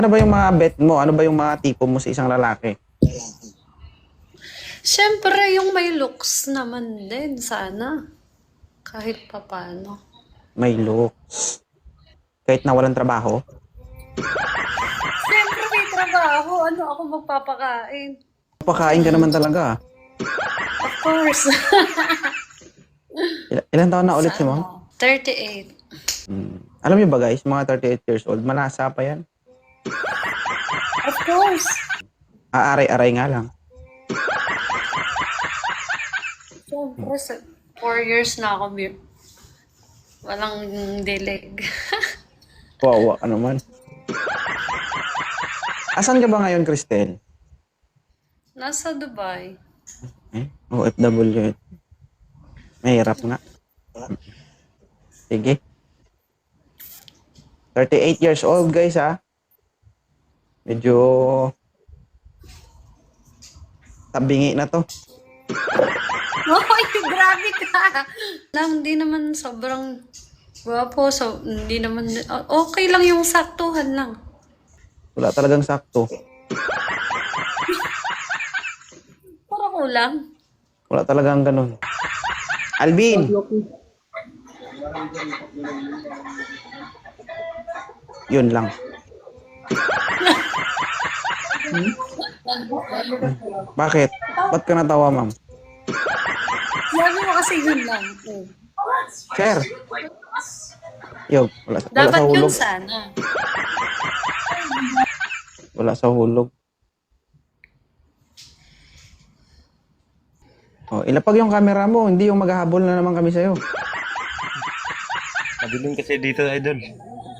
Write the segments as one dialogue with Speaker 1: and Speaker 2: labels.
Speaker 1: Ano ba yung mga bet mo? Ano ba yung mga tipo mo sa isang lalaki?
Speaker 2: Siyempre, yung may looks naman din, sana. Kahit papano.
Speaker 1: May looks. Kahit na walang trabaho?
Speaker 2: Siyempre, may trabaho. Ano ako magpapakain?
Speaker 1: Pakain ka naman talaga.
Speaker 2: Of course.
Speaker 1: Ilan taon na ulit si ma'am?
Speaker 2: Sana. 38.
Speaker 1: Alam niyo ba guys, mga 38 years old, malasa pa yan.
Speaker 2: Of course.
Speaker 1: Aaray-aray nga lang.
Speaker 2: Siyempre, 4 years na ako. Walang dilig.
Speaker 1: Wawa ka naman. Asan ka ba ngayon, Cristel?
Speaker 2: Nasa Dubai.
Speaker 1: OFW. Mahirap nga. Sige. 38 years old guys ha. Medyo tabingi na to.
Speaker 2: Hoy, grabe ka! Lang, hindi naman sobrang gwapo. So, hindi naman, okay lang yung saktuhan lang.
Speaker 1: Wala talagang sakto.
Speaker 2: Para kulang.
Speaker 1: Wala talagang ganun. Alvin! Yun lang. Bakit? Ba't ka natawa, ma'am?
Speaker 2: Sabi mo kasi yun lang. Oh.
Speaker 1: Sir! Yo, wala sa
Speaker 2: Dapat yun
Speaker 1: hulog.
Speaker 2: sana.
Speaker 1: Wala sa hulog. Oh, ilapag yung camera mo, hindi yung maghahabol na naman kami sa'yo.
Speaker 3: Madilim kasi dito, idol.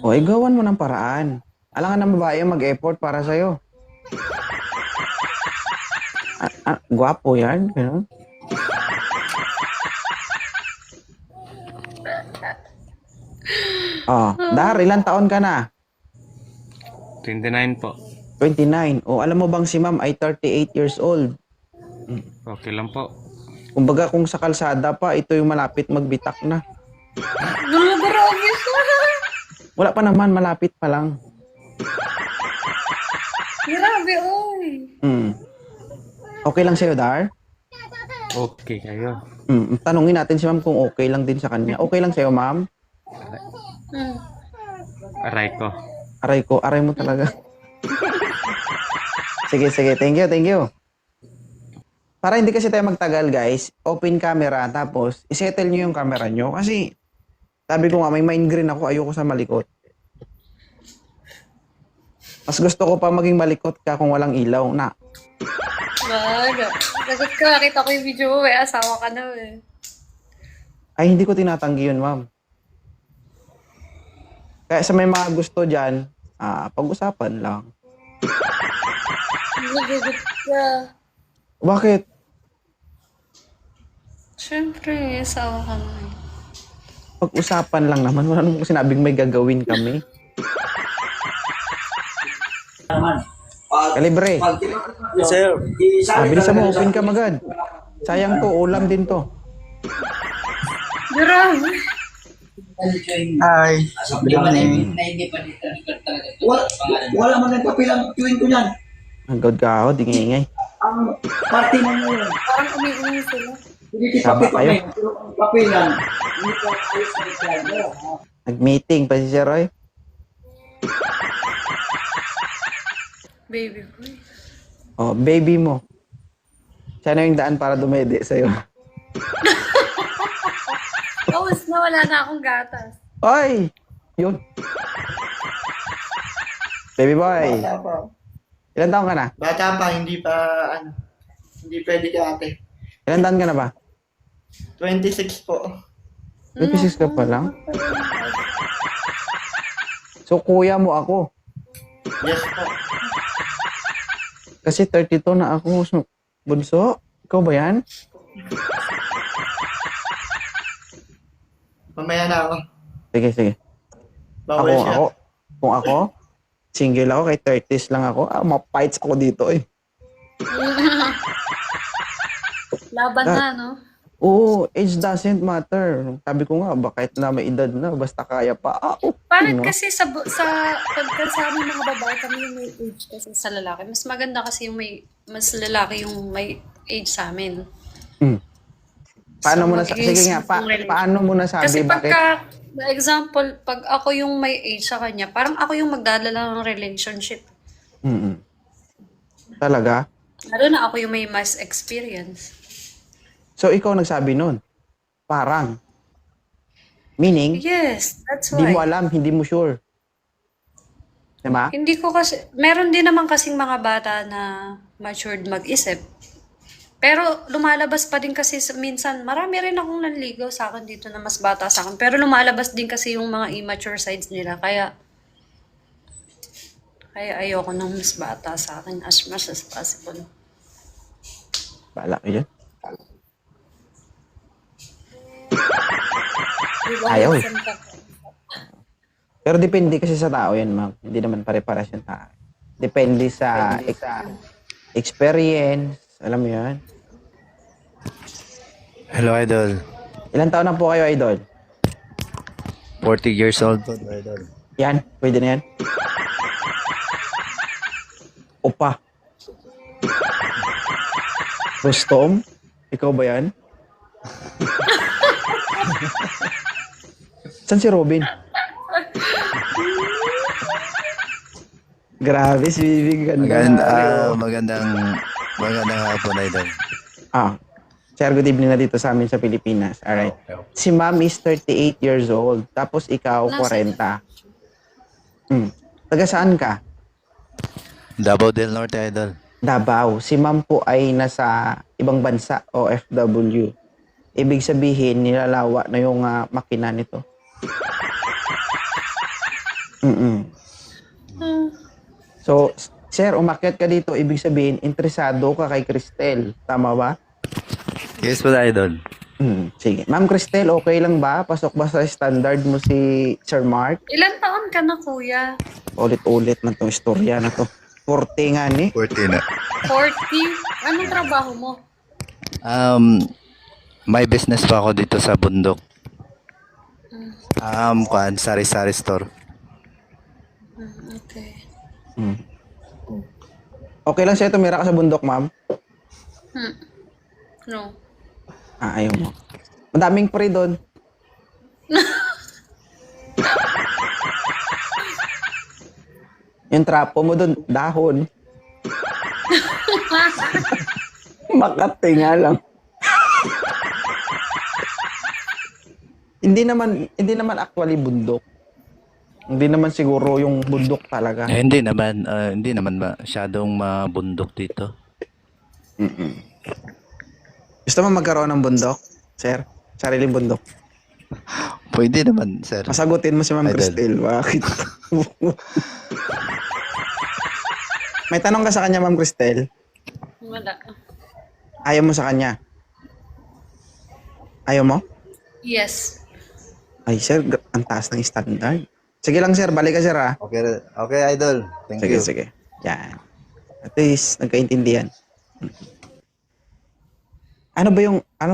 Speaker 1: O, igawan mo ng paraan. Alangan ng babae yung mag-effort para sa'yo. Gwapo yan. Ganun. Oh, Dar, ilang taon ka na?
Speaker 3: 29 po.
Speaker 1: 29. O, alam mo bang si ma'am ay 38 years old?
Speaker 3: Okay lang po.
Speaker 1: Kumbaga kung sa kalsada pa, ito yung malapit magbitak na.
Speaker 2: Grabe siya.
Speaker 1: Wala pa naman, malapit pa lang.
Speaker 2: Grabe, oy.
Speaker 1: Okay lang sa'yo, Dar?
Speaker 3: Okay kayo.
Speaker 1: Tanungin natin si ma'am kung okay lang din sa kanya. Okay lang sa'yo, ma'am?
Speaker 2: Hmm.
Speaker 3: Aray ko.
Speaker 1: Aray mo talaga. Sige. Thank you. Para hindi kasi tayo magtagal, guys, open camera, tapos isettle nyo yung camera nyo. Kasi, sabi ko nga, may migraine ako, ayoko sa malikot. Mas gusto ko pa maging malikot ka kung walang ilaw na.
Speaker 2: Baga. Sagot ka, kita ko yung video mo, may asawa ka na eh.
Speaker 1: Ay, hindi ko tinatanggi yun, ma'am. Kaya sa may mga gusto dyan, pag-usapan lang.
Speaker 2: Nagugot ka.
Speaker 1: Bakit?
Speaker 2: Siyempre, may asawa ka na eh.
Speaker 1: Pag-usapan lang naman. Wala namang sinabing may gagawin kami. Kalibre.
Speaker 3: Yes, sir.
Speaker 1: Bilisan mo, open ka magad. Sayang to, ulam din to.
Speaker 2: Grabe.
Speaker 4: Hi. Good morning. Wala man nagpapilang tuwing ko yan.
Speaker 1: Ang god ka ako, di ngingay.
Speaker 4: Ang party mo yun.
Speaker 2: Parang umiinom sila.
Speaker 4: Hindi kita
Speaker 1: Tama kayo.
Speaker 4: pero ang papilan. Hindi ko ayos na reklamo.
Speaker 1: Nag-meeting pa si Sir Roy.
Speaker 2: Baby boy.
Speaker 1: Oh, baby mo. Sana yung daan para dumede sa'yo.
Speaker 2: Tapos na wala na akong gatas.
Speaker 1: Oy! Yun. Baby boy.
Speaker 4: Bata pa.
Speaker 1: Ilan taon ka na?
Speaker 4: Bata pa, hindi pa, ano, hindi pwede ka ate.
Speaker 1: Ilan taon ka na ba?
Speaker 4: 26 po.
Speaker 1: 26 ka pa lang? So, kuya mo ako.
Speaker 4: Yes po.
Speaker 1: Kasi 32 na ako. So, bunso, ikaw ba yan?
Speaker 4: Mamaya na ako.
Speaker 1: Sige.
Speaker 4: Bawal siya.
Speaker 1: Kung ako, single ako, kay 30s lang ako. Mapights ako dito eh.
Speaker 2: Laban na, no?
Speaker 1: Oo, age doesn't matter. Sabi ko nga, bakit na may edad na, basta kaya pa. Okay,
Speaker 2: Parang
Speaker 1: no?
Speaker 2: kasi sa pagka sa aming mga babae kami yung may age kasi sa lalaki. Mas maganda kasi yung mas lalaki yung may age sa amin.
Speaker 1: Hmm. Paano
Speaker 2: So,
Speaker 1: mo
Speaker 2: magiging
Speaker 1: sige nga,
Speaker 2: smooth yung relation.
Speaker 1: paano mo nasabi
Speaker 2: Kasi
Speaker 1: bakit?
Speaker 2: pagka, example, pag ako yung may age sa kanya, parang ako yung magdadala ng relationship.
Speaker 1: Mm-mm. Talaga?
Speaker 2: Lalo na ako yung may mas experience.
Speaker 1: So, ikaw nagsabi nun. Parang. Meaning,
Speaker 2: Yes, that's
Speaker 1: hindi mo
Speaker 2: why.
Speaker 1: alam, hindi mo sure. Diba?
Speaker 2: Hindi ko kasi, meron din naman kasing mga bata na matured mag-isip. Pero lumalabas pa din kasi minsan, marami rin akong nanligaw sa akin dito na mas bata sa akin. Pero lumalabas din kasi yung mga immature sides nila. Kaya ayoko nang mas bata sa akin as much as possible.
Speaker 1: Bala ko yun.
Speaker 2: Diba?
Speaker 1: Ayaw eh. Pero depende kasi sa tao yan, ma'am. Hindi naman pare-pares yung tao. Depende sa experience. Alam mo yan?
Speaker 5: Hello, Idol.
Speaker 1: Ilan taon na po kayo, idol?
Speaker 5: 40 years old po, Idol.
Speaker 1: Yan, pwede na yan. Opa. Rustom? Ikaw ba yan? Saan si Robin? Grabe, si Bibi.
Speaker 5: Magandang hapon, Idol.
Speaker 1: Sir, good evening na dito sa amin sa Pilipinas. Alright. Si ma'am is 38 years old. Tapos ikaw, 40. Taga saan ka?
Speaker 5: Davao del Norte, Idol.
Speaker 1: Davao. Si ma'am po ay nasa ibang bansa, OFW. Ibig sabihin, nilalawa na yung makina nito. So, sir, umakyat ka dito, ibig sabihin, interesado ka kay Cristel. Tama ba?
Speaker 5: Yes po, Idol.
Speaker 1: Sige. Ma'am Cristel, okay lang ba? Pasok ba sa standard mo si Sir Mark?
Speaker 2: Ilan taon ka na, kuya?
Speaker 1: Ulit-ulit man tong istorya na to. 40 nga ni.
Speaker 5: 40 na.
Speaker 2: 40? Anong trabaho mo?
Speaker 5: May business pa ako dito sa bundok. Sari-sari store.
Speaker 2: Okay.
Speaker 1: Okay lang sa'yo tumira ka sa bundok, ma'am?
Speaker 2: No.
Speaker 1: Ayaw mo. Madaming pre doon. Yung trapo mo doon, dahon. Makati nga lang. Hindi naman actually bundok. Hindi naman siguro yung bundok talaga.
Speaker 5: Hindi naman masyadong mabundok dito.
Speaker 1: Gusto mo magkaroon ng bundok, sir? Sariling bundok.
Speaker 5: Pwede naman, sir.
Speaker 1: Masagutin mo si Ma'am
Speaker 5: Idol.
Speaker 1: Cristel. Bakit? May tanong ka sa kanya, Ma'am Cristel?
Speaker 2: Wala.
Speaker 1: Ayaw mo sa kanya? Ayaw mo?
Speaker 2: Yes.
Speaker 1: Ay, sir, ang taas ng standard. Sige lang, sir. Balik ka, sir, ha?
Speaker 5: Okay, Idol. Thank
Speaker 1: Sige,
Speaker 5: you.
Speaker 1: sige. Yan. At least, nagkaintindihan. Ano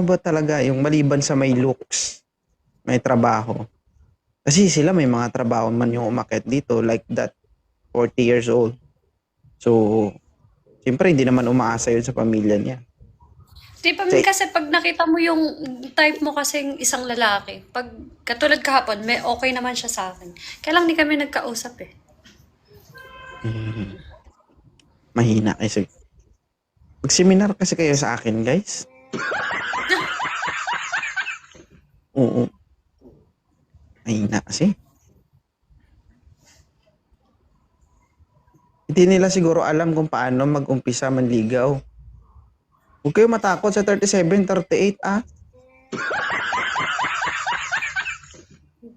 Speaker 1: ba talaga yung maliban sa may looks, may trabaho? Kasi sila may mga trabaho man yung umakyat dito like that, 40 years old. So, siyempre hindi naman umaasa yun sa pamilya niya.
Speaker 2: Di pa kasi pag nakita mo yung type mo kasing isang lalaki, pag katulad kahapon, may okay naman siya sa akin. Kaya lang di kami nagkausap eh.
Speaker 1: Mahina kasi. Mag-seminar kasi kayo sa akin, guys. Oo. Mahina kasi. Hindi nila siguro alam kung paano mag-umpisa manligaw. Huwag kayo matakot sa 37, 38, ah.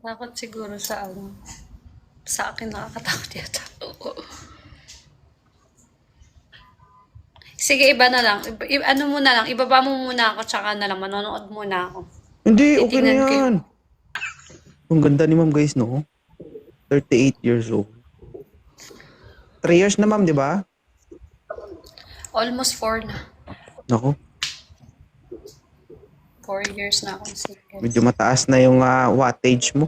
Speaker 2: Takot siguro sa sa akin nakakatakot yata. Sige, iba na lang. Ano muna lang, ibaba mo muna ako tsaka na lang, manonood muna ako.
Speaker 1: Hindi, okay na
Speaker 2: Titingnan ko
Speaker 1: yan. Ang ganda ni ma'am, guys, no? 38 years old. 3 years na, ma'am, di ba?
Speaker 2: Almost 4 na.
Speaker 1: Naku.
Speaker 2: 4 years na akong single.
Speaker 1: Medyo mataas na yung wattage mo.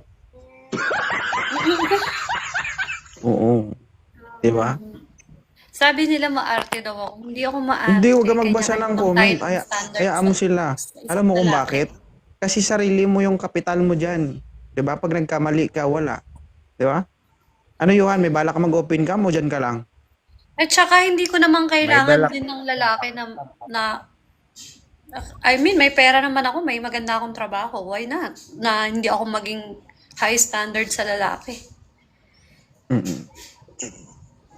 Speaker 1: Oo. Di ba?
Speaker 2: Sabi nila maarte daw ako. Hindi ako maarte.
Speaker 1: Hindi, huwag ka magbasa
Speaker 2: Kanya
Speaker 1: ng
Speaker 2: ibang
Speaker 1: comment.
Speaker 2: type of standards
Speaker 1: Hayaan mo sila.
Speaker 2: sa isang
Speaker 1: Alam mo kung
Speaker 2: lalaki.
Speaker 1: bakit? Kasi sarili mo yung kapital mo dyan. Di ba? Pag nagkamali ka, wala. Di ba? Ano Johan, may bala ka mag-open cam o dyan ka lang?
Speaker 2: At saka hindi ko naman
Speaker 5: May
Speaker 2: kailangan
Speaker 5: balak.
Speaker 2: din ng lalaki I mean, may pera naman ako, may maganda akong trabaho. Why not? Na hindi ako maging high standard sa lalaki.
Speaker 1: Mm-mm.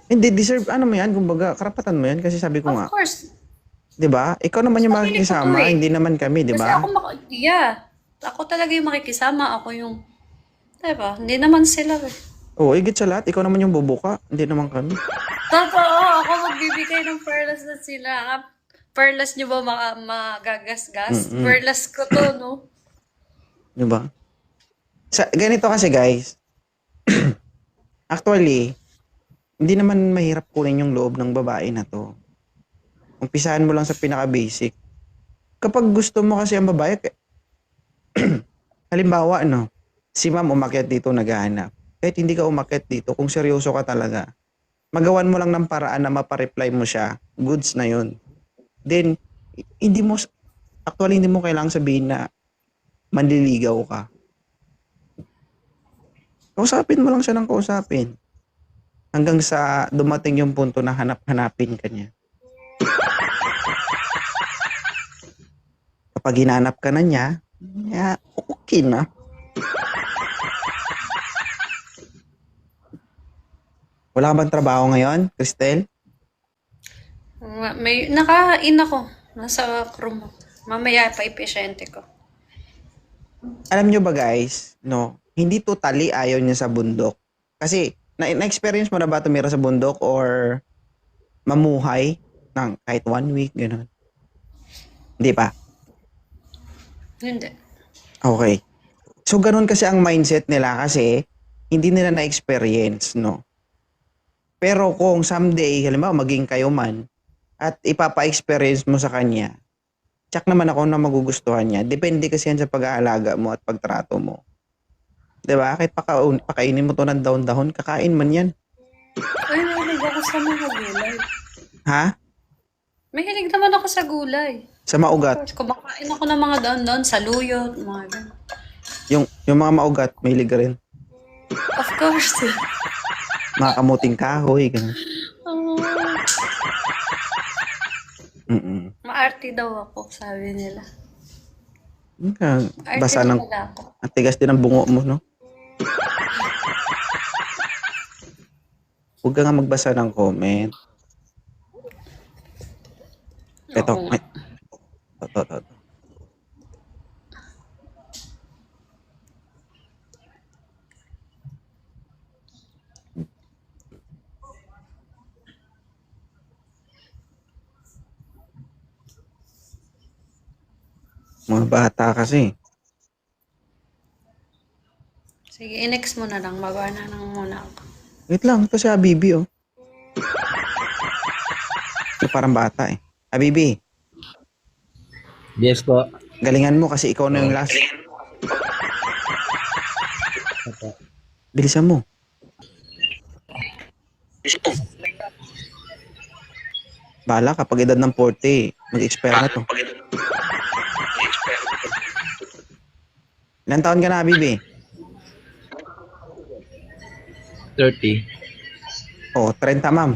Speaker 1: Hindi, deserve, ano mo yan, kumbaga, karapatan mo yan kasi sabi ko nga,
Speaker 2: Of course.
Speaker 1: di ba? Ikaw naman yung
Speaker 2: Sarili ko to
Speaker 1: makikisama,
Speaker 2: eh.
Speaker 1: hindi naman kami, di
Speaker 2: Kasi
Speaker 1: ba?
Speaker 2: ako, ako talaga yung makikisama. Ako yung, diba? Hindi naman sila eh.
Speaker 1: Oo, higit sa lahat, ikaw naman yung bubuka, hindi naman kami.
Speaker 2: Totoo, ako magbibigay ng perlas na sila. Perlas nyo ba magagasgas?
Speaker 1: Mm-mm.
Speaker 2: Perlas ko to, no?
Speaker 1: Di ba? Ganito kasi guys, actually, hindi naman mahirap kunin yung loob ng babae na to. Umpisahan mo lang sa pinaka-basic. Kapag gusto mo kasi ang babae, halimbawa, no, si ma'am umakyat dito naghahanap. Kahit hindi ka umakyat dito, kung seryoso ka talaga, magawan mo lang ng paraan na mapareply mo siya, goods na yun. Then, hindi mo kailangang sabihin na manliligaw ka. Kausapin mo lang siya ng kausapin. Hanggang sa dumating yung punto na hanap-hanapin ka niya. Kapag hinanap ka na niya, okay na. Wala ka bang trabaho ngayon, Cristel?
Speaker 2: Nakain ako. Nasa room. Mamaya pa ipisyente ko.
Speaker 1: Alam nyo ba guys, no, hindi totally ayaw niya sa bundok. Kasi, na-experience mo na ba tumira sa bundok or mamuhay ng kahit 1 week, gano'n? Hindi pa?
Speaker 2: Hindi.
Speaker 1: Okay. So, ganun kasi ang mindset nila kasi hindi nila na-experience, no? Pero kung someday, halimbawa, maging kayo man at ipapa-experience mo sa kanya, tsak naman ako na magugustuhan niya. Depende kasi yan sa pag-aalaga mo at pagtrato mo. Diba? Kahit pakainin mo to ng dahon-dahon, kakain man yan.
Speaker 2: Ay, mahilig ako sa mga gulay.
Speaker 1: Ha?
Speaker 2: Mahilig naman ako sa gulay.
Speaker 1: Sa maugat.
Speaker 2: Kumakain ako ng mga daon-daon, saluyot, mga ganun.
Speaker 1: Yung mga maugat, mahilig ka rin.
Speaker 2: Of course.
Speaker 1: Mga kamuting kahoy, gano'n.
Speaker 2: Maarte daw ako, sabi nila. Arte
Speaker 1: Basa ng,
Speaker 2: pala ako.
Speaker 1: ang tigas din ng bungo mo, no? Huwag ka nga magbasa ng comment. Ito.
Speaker 2: Oo.
Speaker 1: Ay. Ito. Mga bata kasi.
Speaker 2: Sige, i-next mo na lang. Mabana na muna ako.
Speaker 1: Wait lang, ito si Habibi, oh. Ito parang bata, eh. Habibi,
Speaker 5: Yes po.
Speaker 1: galingan mo kasi ikaw na yung last. Bilisan mo. Bala, kapag edad ng 40, mag-expire na to. Ilan taon ka na, Habibi?
Speaker 5: 30.
Speaker 1: Oh, 30, ma'am.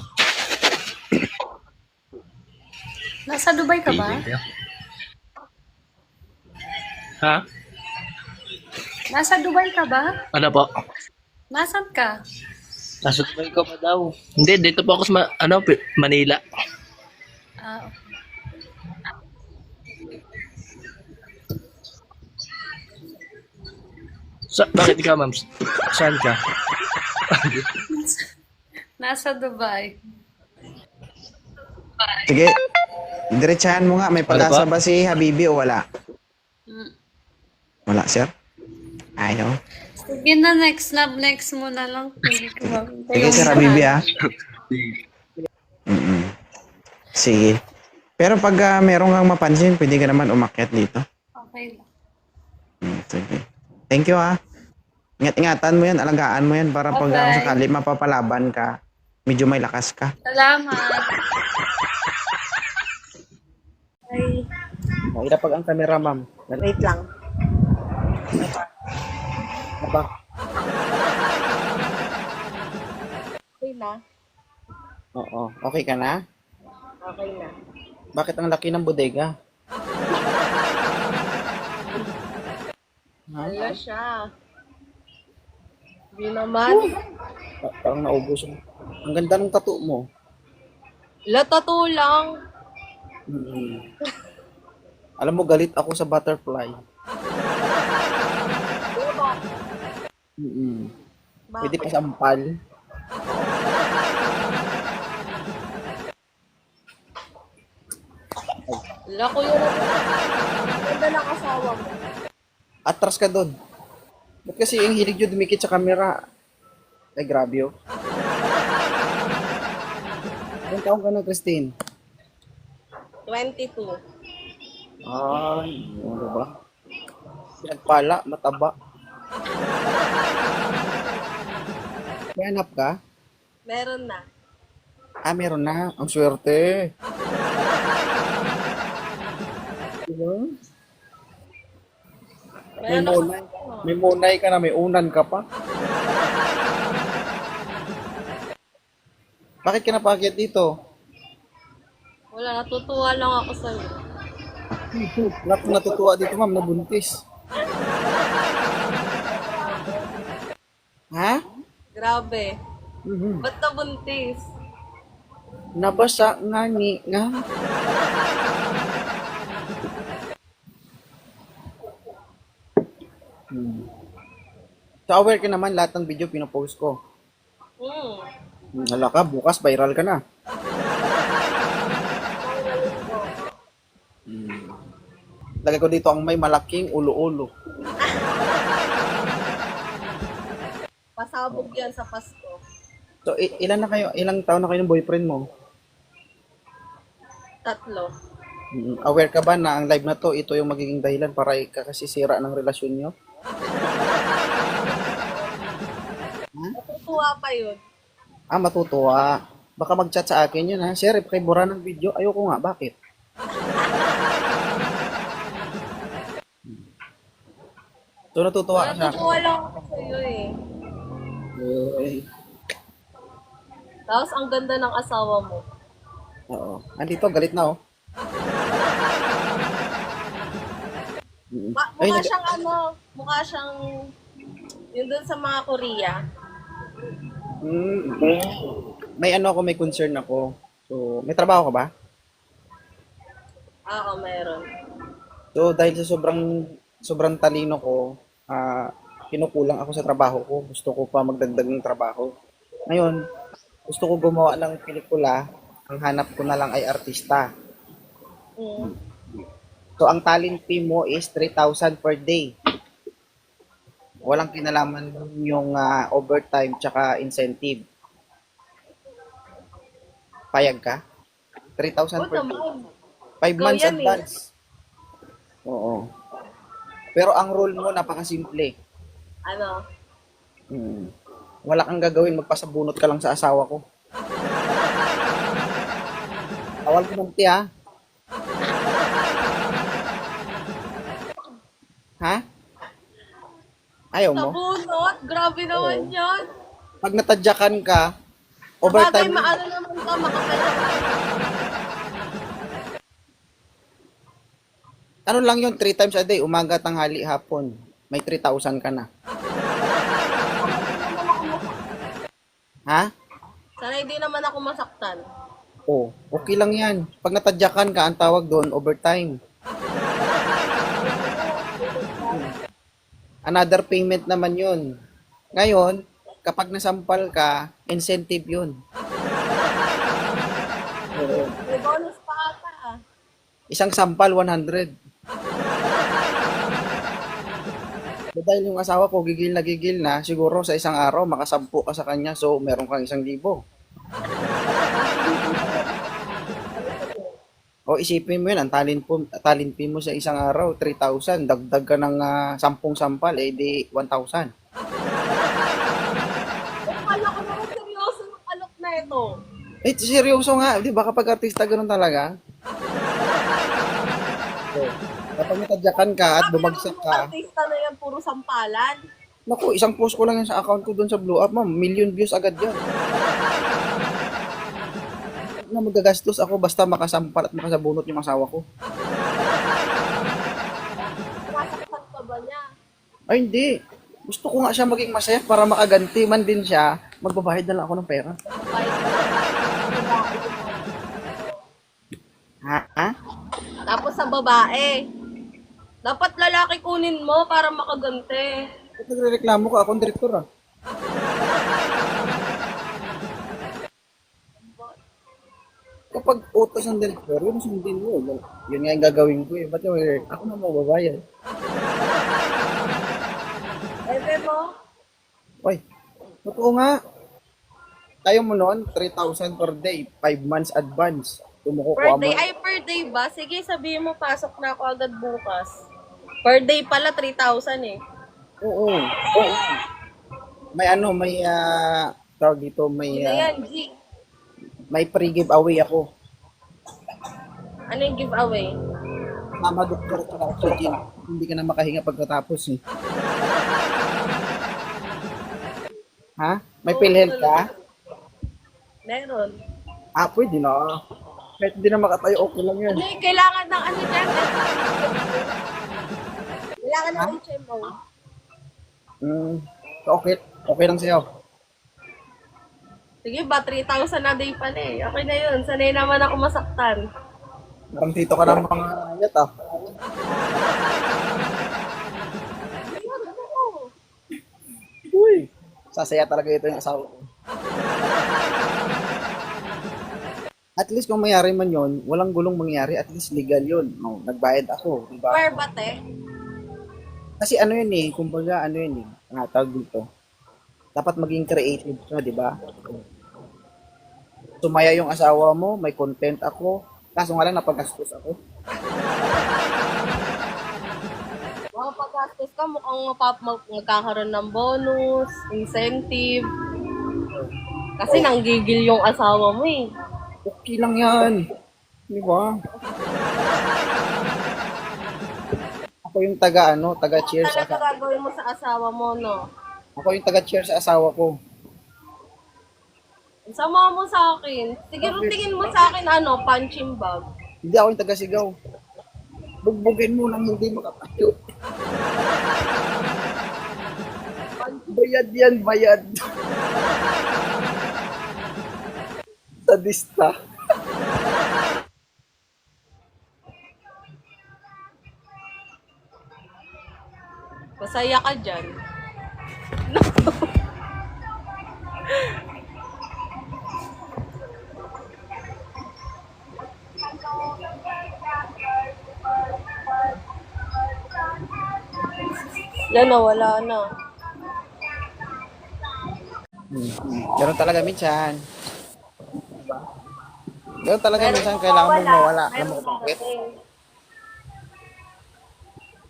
Speaker 2: Nasa Dubai ka ba?
Speaker 5: Ha?
Speaker 2: Nasa Dubai ka ba?
Speaker 5: Ano po?
Speaker 2: Nasaan ka?
Speaker 5: Nasa Dubai ko pa daw. Hindi, dito po ako sa Manila.
Speaker 2: Ah, okay.
Speaker 5: Bakit ka, ma'am? Saan ka?
Speaker 2: Nasa Dubai.
Speaker 1: Sige, diretsahan mo nga. May pag-asa ba si Habibi o wala?
Speaker 2: Mm.
Speaker 1: Wala, sir? Ayaw.
Speaker 2: Sige na, next mo na lang. Hindi ko
Speaker 1: Sige, sir Habibi, ah. Sige. Pero pag meron kang mapansin, pwede ka naman umakyat dito.
Speaker 2: Okay Okay lang.
Speaker 1: Sige. Thank you ah. Ingat-ingatan mo yan, alagaan mo yan para pag
Speaker 2: Okay.
Speaker 1: sakali mapapalaban ka, medyo may lakas ka.
Speaker 2: Salamat. Bye.
Speaker 1: Ilapag ang camera, ma'am.
Speaker 6: Wait lang.
Speaker 1: Aba,
Speaker 6: Okay na?
Speaker 1: oo. Okay ka na?
Speaker 6: Okay na.
Speaker 1: Bakit ang laki ng bodega?
Speaker 6: Wala siya. Hindi naman.
Speaker 1: Parang naubos mo. Ang ganda ng tattoo mo.
Speaker 6: Latato lang.
Speaker 1: Mm. Alam mo, galit ako sa butterfly. Mm. Pwede pa sampal.
Speaker 6: Wala ko yun. Ganda ng asawa mo.
Speaker 1: Atras ka doon. Ba't kasi yung hilig nyo dumikit sa camera? Ay, grabe oh. Ilang taong ka na, Christine?
Speaker 6: 22.
Speaker 1: Ay, ano ba? Yan pala, mataba. May anak ka?
Speaker 6: Meron na.
Speaker 1: Ah, meron na. Ang swerte. Diba? May
Speaker 6: Meron
Speaker 1: munay. May munay ka na, may unan ka pa. Bakit ka napakyat dito?
Speaker 6: Wala, natutuwa lang ako sa'yo.
Speaker 1: Wala akong natutuwa dito, ma'am, nabuntis. Ha?
Speaker 6: Grabe.
Speaker 1: Mhm.
Speaker 6: Ba't nabuntis?
Speaker 1: Nabasa nga ni nga. So aware ka naman lahat ng video pinopost ko. Hala ka, bukas viral ka na. Lagay ko dito ang may malaking ulo-ulo.
Speaker 6: Pasabog yan sa Pasko.
Speaker 1: So ilan na kayo, ilang taon na kayo ng boyfriend mo?
Speaker 6: 3.
Speaker 1: Aware ka ba na ang live na to, ito yung magiging dahilan para ikakasisira ng relasyon nyo?
Speaker 6: Natutuwa pa yun.
Speaker 1: Ah, matutuwa. Baka mag-chat sa akin yun ha. Share, kay bura ng video. Ayoko nga, bakit? So natutuwa ka sa akin.
Speaker 6: Natutuwa lang ako sa'yo eh. Tapos ang ganda ng asawa mo.
Speaker 1: Oo. Andito, galit na oh. Ay,
Speaker 6: Mukha siyang mukha siyang yun dun sa mga Korea.
Speaker 1: may ano ako, may concern ako. So, may trabaho ka ba?
Speaker 6: Oo, meron.
Speaker 1: So, dahil sa sobrang talino ko, kinukulang ako sa trabaho ko. Gusto ko pa magdagdag ng trabaho. Ngayon, gusto ko gumawa ng pelikula. Ang hanap ko na lang ay artista. So, ang talent fee mo is 3,000 per day. Walang kinalaman yung overtime tsaka incentive. Payag ka? 3,000 per day. 5 months
Speaker 6: yan eh.
Speaker 1: advance. Oo. Pero ang role mo, napakasimple.
Speaker 6: Ano?
Speaker 1: Wala kang gagawin, magpasabunot ka lang sa asawa ko. Awal ko ng tiya. Ha? Ayaw mo?
Speaker 6: Sabunot? Grabe naman yan.
Speaker 1: Pag natadyakan ka,
Speaker 6: Bagay,
Speaker 1: overtime,
Speaker 6: maano naman ka, makapal.
Speaker 1: ano lang yun, 3 times a day, umaga, tanghali, hapon. May 3,000 ka na. Ha?
Speaker 6: Sana hindi naman ako masaktan.
Speaker 1: Oh, okay lang yan. Pag natadyakan ka, ang tawag doon, overtime. Another payment naman yun. Ngayon, kapag nasampal ka, incentive yun.
Speaker 6: May bonus pa ata ah.
Speaker 1: Isang sampal, 100. So, dahil yung asawa ko, gigil na, siguro sa isang araw, makasampu ka sa kanya, so meron kang 1,000. O isipin mo yun, ang talent fee mo sa isang araw, 3,000. Dagdag ka ng 10 sampal, eh di 1,000.
Speaker 6: Akala ko naman seryoso yung alok na ito.
Speaker 1: Eh, seryoso nga. Di ba kapag artista ganun talaga? So, kapag natadyakan ka at bumagsak ka,
Speaker 6: Artista na yan, puro sampalan.
Speaker 1: naku, isang post ko lang yan sa account ko doon sa Blue Up, ma'am. Million views agad yan. Na magagastos ako basta makasampal at makasabunot yung asawa ko.
Speaker 6: Nasaktan ka ba niya?
Speaker 1: Ay, hindi. Gusto ko nga siya maging masaya para makaganti man din siya. Magbabayad na lang ako ng pera. Ha?
Speaker 6: Tapos sa babae. Dapat lalaki kunin mo para makaganti.
Speaker 1: Ba't nagre-reklamo ka? Akong direktor ah. Kapag utos ng direktor, yun sundin mo. Yun nga yung gagawin ko eh. Ba't yung ako na mababayad?
Speaker 6: Ebe mo?
Speaker 1: Oy, totoo nga. Tayo mo noon, 3,000 per day, 5 months advance. Kumukuha
Speaker 6: Per
Speaker 1: mo.
Speaker 6: day? Ay, per day ba? Sige, sabihin mo, pasok na ako agad bukas. Per day pala, 3,000 eh.
Speaker 1: Oo. Oo. May tawag dito,
Speaker 6: Hindi yan, G.
Speaker 1: may pre-giveaway ako.
Speaker 6: Ano yung giveaway?
Speaker 1: Mama doktor at oxygen. Hindi ka na makahinga pagkatapos eh. Ha? May PhilHealth ka?
Speaker 6: Meron.
Speaker 1: Pwede na. Kahit hindi na makatayo, okay lang yan.
Speaker 6: Ano yung kailangan ng ano dyan? Kailangan ng HMO.
Speaker 1: So okay lang sa'yo.
Speaker 6: Sige ba, 3,000 na day pa na eh. Okay na yun. Sanay naman ako masaktan.
Speaker 1: Parang dito ka ng mga yat ah. Uy! Sasaya talaga ito yung asawa ko. At least kung mayari man yon, walang gulong mangyari, at least legal yun. No, nagbayad ako, di ba?
Speaker 6: Where ba, te?
Speaker 1: Kasi ano yun eh, kumbaga ano yun eh, tawag dito. Dapat maging creative ka, di ba? Sumaya yung asawa mo, may content ako, kaso nga lang napagastos ako.
Speaker 6: Mga pag-gastos ka, mukhang magkakaroon ng bonus, incentive. Kasi nanggigil yung asawa mo eh.
Speaker 1: Okay lang yan. Di ba? Ako yung taga-cheer sa
Speaker 6: Talaga gagawin mo sa asawa mo, no?
Speaker 1: Ako yung taga-cheer sa asawa ko.
Speaker 6: Sama mo sa akin. Sige, tingin mo sa akin, punching bag.
Speaker 1: Hindi ako yung taga-sigaw. Bugbugin mo nang hindi makatayo. Bayad yan, bayad. Sadista.
Speaker 6: Masaya ka dyan. Wala na, wala na.
Speaker 1: Ganun talaga minsan. Ganun talaga minsan kailangan mong mawala. Alam mo kung bakit?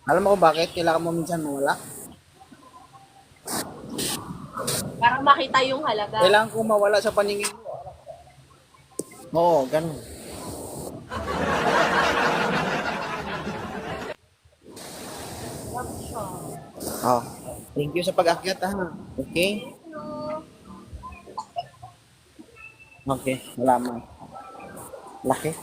Speaker 1: Alam mo kung bakit kailangan mo minsan mawala?
Speaker 6: Para makita yung halaga.
Speaker 1: Kailangan kong mawala sa paningin mo. Oo, ganun. Oh, thank you sa pag-akyat ha. Okay? Okay, salamat. Laki.